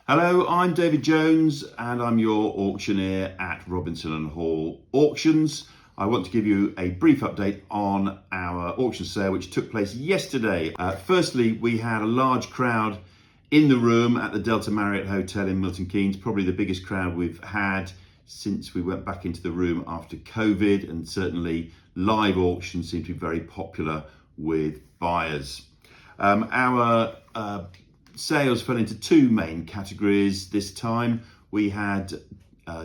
Hello, I'm David Jones and I'm your auctioneer at Robinson and Hall Auctions. I want to give you a brief update on our auction sale which took place yesterday. Firstly, we had a large crowd in the room at the Delta Marriott Hotel in Milton Keynes, probably the biggest crowd we've had since we went back into the room after COVID, and certainly live auctions seem to be very popular with buyers. Our sales fell into two main categories this time. We had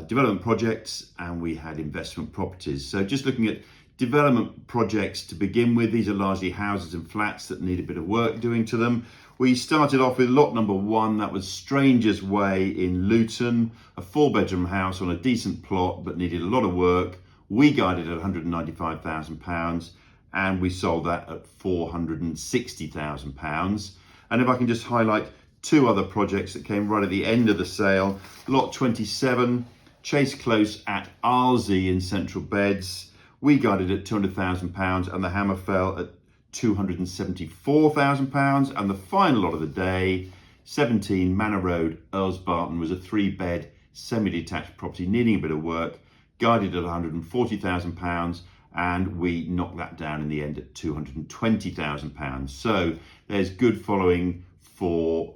development projects and we had investment properties. So just looking at development projects to begin with, these are largely houses and flats that need a bit of work doing to them. We started off with lot number one, that was Strangers Way in Luton, a 4-bedroom house on a decent plot but needed a lot of work. We guided at £195,000 and we sold that at £460,000. And if I can just highlight two other projects that came right at the end of the sale. Lot 27, Chase Close at Arlesey in Central Beds. We guided at £200,000 and the hammer fell at £274,000. And the final lot of the day, 17 Manor Road, Earls Barton, was a 3-bed semi-detached property needing a bit of work, guided at £140,000. And we knocked that down in the end at £220,000. So there's good following for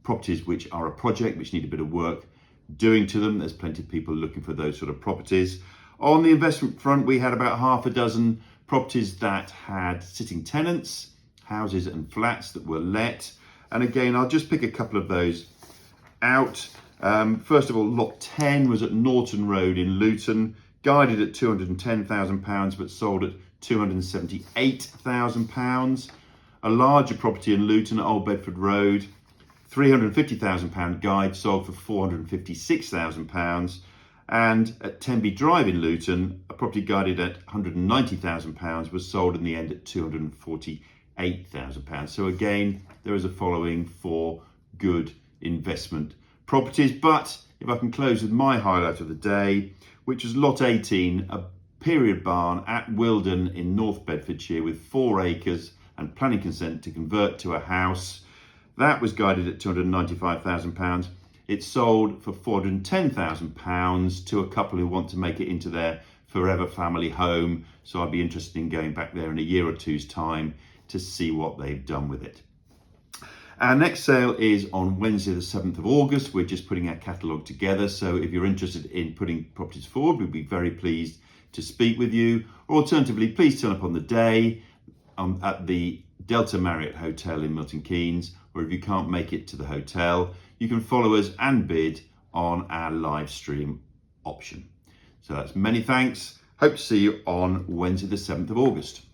properties which are a project, which need a bit of work doing to them. There's plenty of people looking for those sort of properties. On the investment front, we had about half a dozen properties that had sitting tenants, houses and flats that were let. And again, I'll just pick a couple of those out. First of all, lot 10 was at Norton Road in Luton, guided at £210,000 but sold at £278,000. A larger property in Luton at Old Bedford Road, £350,000 guide, sold for £456,000. And at Tenby Drive in Luton, a property guided at £190,000 was sold in the end at £248,000. So again, there is a following for good investment properties. But if I can close with my highlight of the day, which was lot 18, a period barn at Wilden in North Bedfordshire with 4 acres and planning consent to convert to a house. That was guided at £295,000. It sold for £410,000 to a couple who want to make it into their forever family home. So I'd be interested in going back there in a year or two's time to see what they've done with it. Our next sale is on Wednesday, the 7th of August. We're just putting our catalogue together. So if you're interested in putting properties forward, we'd be very pleased to speak with you. Or alternatively, please turn up on the day at the Delta Marriott Hotel in Milton Keynes. Or if you can't make it to the hotel, you can follow us and bid on our live stream option. So that's many thanks. Hope to see you on Wednesday, the 7th of August.